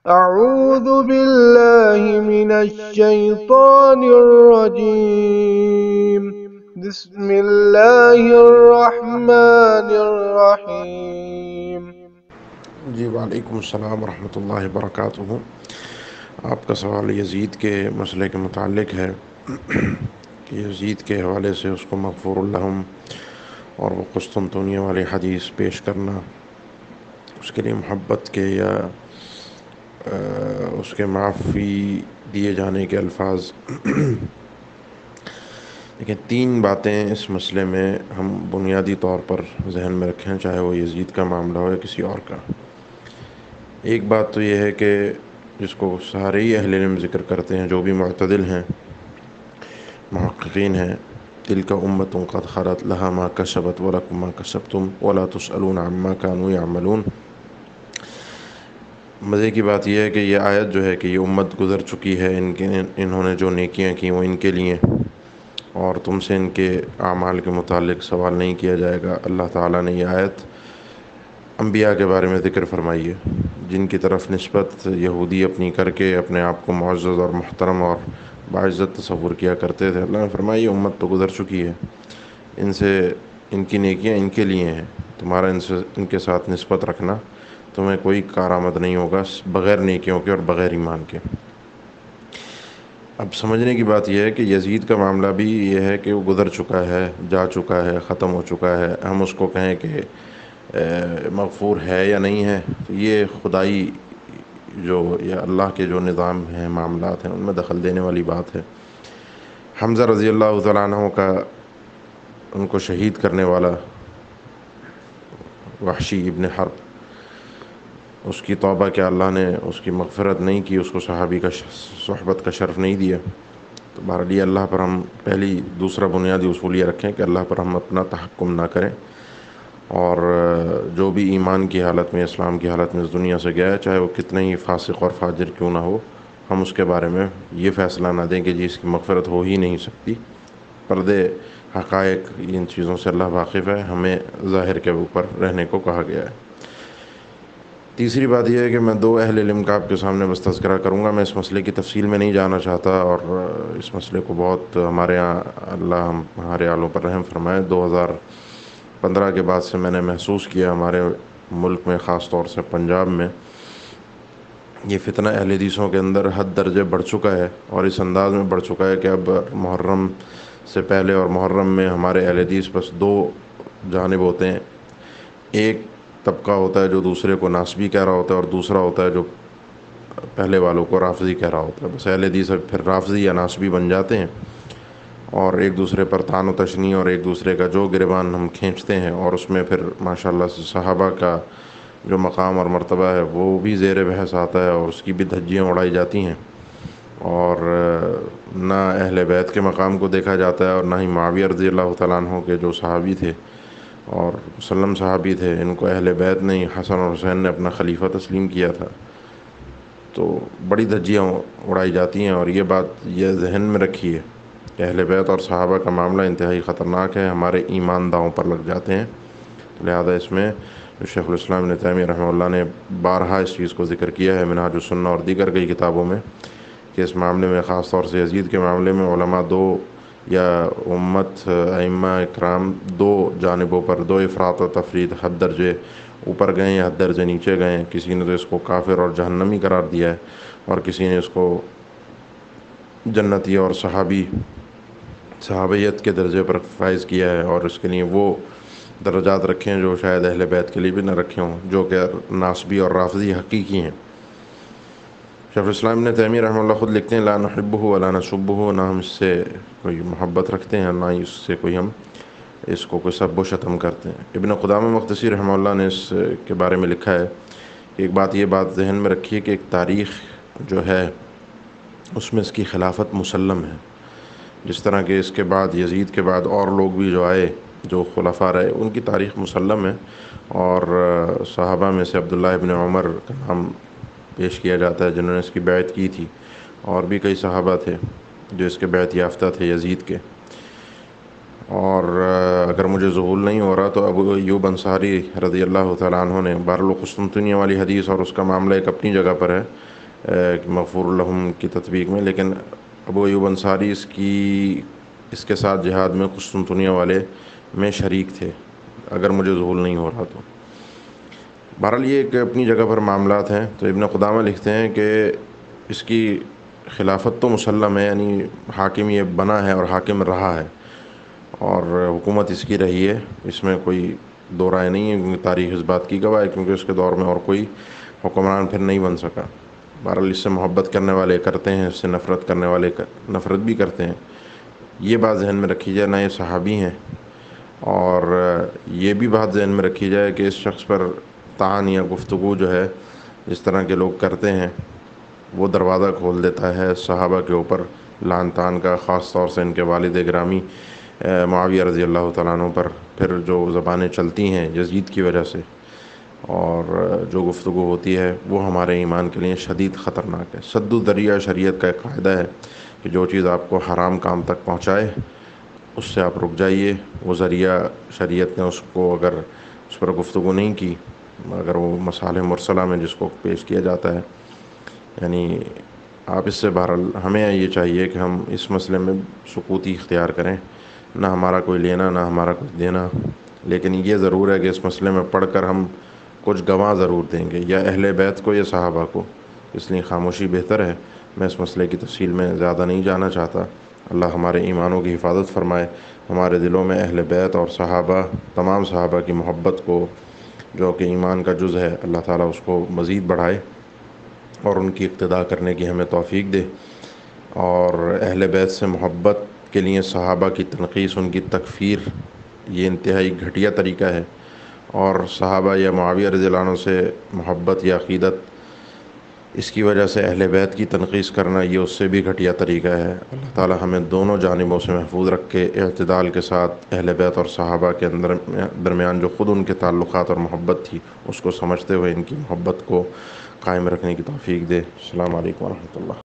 أعوذ بالله من الشيطان الرجيم. بسم الله الرحمن الرحيم. جی وعلیکم السلام ورحمۃ اللہ وبرکاتہ۔ آپ کا سوال یزید کے مسئلے کے متعلق ہے کہ یزید کے حوالے سے اس کو مغفور الرحم اور وہ قسطنطنیہ والی حدیث پیش کرنا، اس کے لیے محبت کے یا اس کے معافی دیے جانے کے الفاظ۔ لیکن تین باتیں اس مسئلے میں ہم بنیادی طور پر ذہن میں رکھیں، چاہے وہ یزید کا معاملہ ہو یا کسی اور کا۔ ایک بات تو یہ ہے کہ جس کو سارے ہی اہل علم ذکر کرتے ہیں، جو بھی معتدل ہیں، محققین ہیں، تلک امۃ قد خلت لها ما کسبت ولکم ما کسبتم ولا تسألون عما كانوا يعملون۔ مزے کی بات یہ ہے کہ یہ آیت جو ہے کہ یہ امت گزر چکی ہے، انہوں نے جو نیکیاں کی وہ ان کے لیے، اور تم سے ان کے اعمال کے متعلق سوال نہیں کیا جائے گا۔ اللہ تعالیٰ نے یہ آیت انبیاء کے بارے میں ذکر فرمائی ہے، جن کی طرف نسبت یہودی اپنی کر کے اپنے آپ کو معزز اور محترم اور باعزت تصور کیا کرتے تھے۔ اللہ نے فرمایا یہ امت تو گزر چکی ہے، ان کی نیکیاں ان کے لیے ہیں، تمہارا ان کے ساتھ نسبت رکھنا تمہیں کوئی کارآمد نہیں ہوگا بغیر نیکیوں کے اور بغیر ایمان کے۔ اب سمجھنے کی بات یہ ہے کہ یزید کا معاملہ بھی یہ ہے کہ وہ گزر چکا ہے، جا چکا ہے، ختم ہو چکا ہے۔ ہم اس کو کہیں کہ مغفور ہے یا نہیں ہے، تو یہ خدائی یا اللہ کے جو نظام ہیں، معاملات ہیں، ان میں دخل دینے والی بات ہے۔ حمزہ رضی اللہ تعالیٰ عنہ کا ان کو شہید کرنے والا وحشی ابن حرب، اس کی توبہ کیا اللہ نے اس کی مغفرت نہیں کی، اس کو صحابی کا صحبت کا شرف نہیں دیا؟ تو بہرحال یہ اللہ پر ہم دوسرا بنیادی اصول یہ رکھیں کہ اللہ پر ہم اپنا تحکم نہ کریں، اور جو بھی ایمان کی حالت میں، اسلام کی حالت میں اس دنیا سے گیا ہے، چاہے وہ کتنے ہی فاسق اور فاجر کیوں نہ ہو، ہم اس کے بارے میں یہ فیصلہ نہ دیں کہ جی اس کی مغفرت ہو ہی نہیں سکتی۔ پردے حقائق ان چیزوں سے اللہ واقف ہے، ہمیں ظاہر کے اوپر رہنے کو کہا گیا ہے۔ تیسری بات یہ ہے کہ میں دو اہل علم کا آپ کے سامنے بس تذکرہ کروں گا، میں اس مسئلے کی تفصیل میں نہیں جانا چاہتا، اور اس مسئلے کو بہت ہمارے یہاں اللہ ہمارے آلوں پر رحم فرمائے، 2015 کے بعد سے میں نے محسوس کیا ہمارے ملک میں، خاص طور سے پنجاب میں، یہ فتنہ اہل حدیثوں کے اندر حد درجے بڑھ چکا ہے، اور اس انداز میں بڑھ چکا ہے کہ اب محرم سے پہلے اور محرم میں ہمارے اہل حدیث بس دو جانب ہوتے ہیں، ایک طبقہ ہوتا ہے جو دوسرے کو ناسبی کہہ رہا ہوتا ہے، اور دوسرا ہوتا ہے جو پہلے والوں کو رافضی کہہ رہا ہوتا ہے۔ بس اہل حدیث پھر رافضی یا ناسبی بن جاتے ہیں، اور ایک دوسرے پر طعن و تشنیع اور ایک دوسرے کا جو گریبان ہم کھینچتے ہیں، اور اس میں پھر ماشاءاللہ سے صحابہ کا جو مقام اور مرتبہ ہے وہ بھی زیر بحث آتا ہے، اور اس کی بھی دھجیاں اڑائی جاتی ہیں، اور نہ اہل بیت کے مقام کو دیکھا جاتا ہے، اور نہ ہی معاویہ رضی اللہ تعالیٰ عنہ کے جو صحابی تھے اور مسلم صحابی تھے، ان کو اہل بیت نے، حسن اور حسین نے اپنا خلیفہ تسلیم کیا تھا۔ تو بڑی دھجیاں اڑائی جاتی ہیں، اور یہ بات یہ ذہن میں رکھیے کہ اہل بیت اور صحابہ کا معاملہ انتہائی خطرناک ہے، ہمارے ایمان داؤں پر لگ جاتے ہیں۔ لہذا اس میں شیخ الاسلام ابن تیمیہ رحمہ اللہ نے بارہا اس چیز کو ذکر کیا ہے منہاج السنہ اور دیگر کئی کتابوں میں، کہ اس معاملے میں، خاص طور سے یزید کے معاملے میں، علماء دو یا امت ائمہ اکرام دو جانبوں پر، دو افراط و تفرید، حد درجے اوپر گئے ہیں، حد درجے نیچے گئے ہیں۔ کسی نے تو اس کو کافر اور جہنمی قرار دیا ہے، اور کسی نے اس کو جنتی اور صحابیت کے درجے پر فائز کیا ہے، اور اس کے لیے وہ درجات رکھے ہیں جو شاید اہل بیت کے لیے بھی نہ رکھے ہوں، جو کہ ناسبی اور رافضی حقیقی ہیں۔ شیخ الاسلام ابن تیمیہ رحمہ اللہ خود لکھتے ہیں لا نحبہ ولا نسبہ، نہ ہم اس سے کوئی محبت رکھتے ہیں، نہ ہی اس سے ہم اس کو کوئی سب و شتم کرتے ہیں۔ ابن قدامہ مقدسی رحمہ اللہ نے اس کے بارے میں لکھا ہے کہ یہ بات ذہن میں رکھیے کہ ایک تاریخ جو ہے اس میں اس کی خلافت مسلم ہے، جس طرح کہ اس کے بعد، یزید کے بعد اور لوگ بھی جو آئے، جو خلفاء رہے، ان کی تاریخ مسلم ہے، اور صحابہ میں سے عبداللہ ابن عمر کا نام پیش کیا جاتا ہے جنہوں نے اس کی بیعت کی تھی، اور بھی کئی صحابہ تھے جو اس کے بیعت یافتہ تھے یزید کے۔ اور اگر مجھے ذہول نہیں ہو رہا تو ابو ایوب انصاری رضی اللہ تعالیٰ عنہ نے، قسطنطنیہ والی حدیث اور اس کا معاملہ ایک اپنی جگہ پر ہے، مغفور لہم کی تطبیق میں، لیکن ابو ایوب انصاری اس کے ساتھ جہاد میں قسطنطنیہ والے میں شریک تھے، اگر مجھے ذہول نہیں ہو رہا تو۔ بہرحال یہ ایک اپنی جگہ پر معاملات ہیں۔ تو ابن قدامہ لکھتے ہیں کہ اس کی خلافت تو مسلم ہے، یعنی حاکم یہ بنا ہے اور حاکم رہا ہے، اور حکومت اس کی رہی ہے، اس میں کوئی دو رائے نہیں ہے، کیونکہ تاریخ اس بات کی گواہ ہے، کیونکہ اس کے دور میں اور کوئی حکمران پھر نہیں بن سکا۔ بہرحال اس سے محبت کرنے والے کرتے ہیں، اس سے نفرت کرنے والے نفرت بھی کرتے ہیں۔ یہ بات ذہن میں رکھی جائے، نہ یہ صحابی ہیں، اور یہ بھی بات ذہن میں رکھی جائے کہ اس شخص پر طعن یا گفتگو جو ہے اس طرح کے لوگ کرتے ہیں، وہ دروازہ کھول دیتا ہے صحابہ کے اوپر لعن طعن کا، خاص طور سے ان کے والد گرامی معاویہ رضی اللہ تعالیٰ عنہ پر پھر جو زبانیں چلتی ہیں یزید کی وجہ سے، اور جو گفتگو ہوتی ہے وہ ہمارے ایمان کے لیے شدید خطرناک ہے۔ سد الذریعہ شریعت کا ایک قاعدہ ہے کہ جو چیز آپ کو حرام کام تک پہنچائے اس سے آپ رک جائیے۔ وہ ذریعہ شریعت نے اس کو اگر اس پر گفتگو نہیں کی، اگر وہ مصالح مرسلہ میں جس کو پیش کیا جاتا ہے، یعنی آپ اس سے بہرحال ہمیں یہ چاہیے کہ ہم اس مسئلے میں سکوتی اختیار کریں، نہ ہمارا کوئی لینا نہ ہمارا کچھ دینا، لیکن یہ ضرور ہے کہ اس مسئلے میں پڑھ کر ہم کچھ گواہ ضرور دیں گے، یا اہل بیت کو یا صحابہ کو، اس لیے خاموشی بہتر ہے۔ میں اس مسئلے کی تفصیل میں زیادہ نہیں جانا چاہتا۔ اللہ ہمارے ایمانوں کی حفاظت فرمائے، ہمارے دلوں میں اہل بیت اور صحابہ، تمام صحابہ کی محبت کو، جو کہ ایمان کا جز ہے، اللہ تعالیٰ اس کو مزید بڑھائے اور ان کی اقتداء کرنے کی ہمیں توفیق دے۔ اور اہل بیت سے محبت کے لیے صحابہ کی تنقیص، ان کی تکفیر، یہ انتہائی گھٹیا طریقہ ہے، اور صحابہ یا معاویہ رضی اللہ عنہ سے محبت یا عقیدت اس کی وجہ سے اہل بیت کی تنقیص کرنا، یہ اس سے بھی گھٹیا طریقہ ہے۔ اللہ تعالی ہمیں دونوں جانبوں سے محفوظ رکھ کے اعتدال کے ساتھ اہل بیت اور صحابہ کے درمیان جو خود ان کے تعلقات اور محبت تھی اس کو سمجھتے ہوئے ان کی محبت کو قائم رکھنے کی توفیق دے۔ السلام علیکم ورحمۃ اللہ۔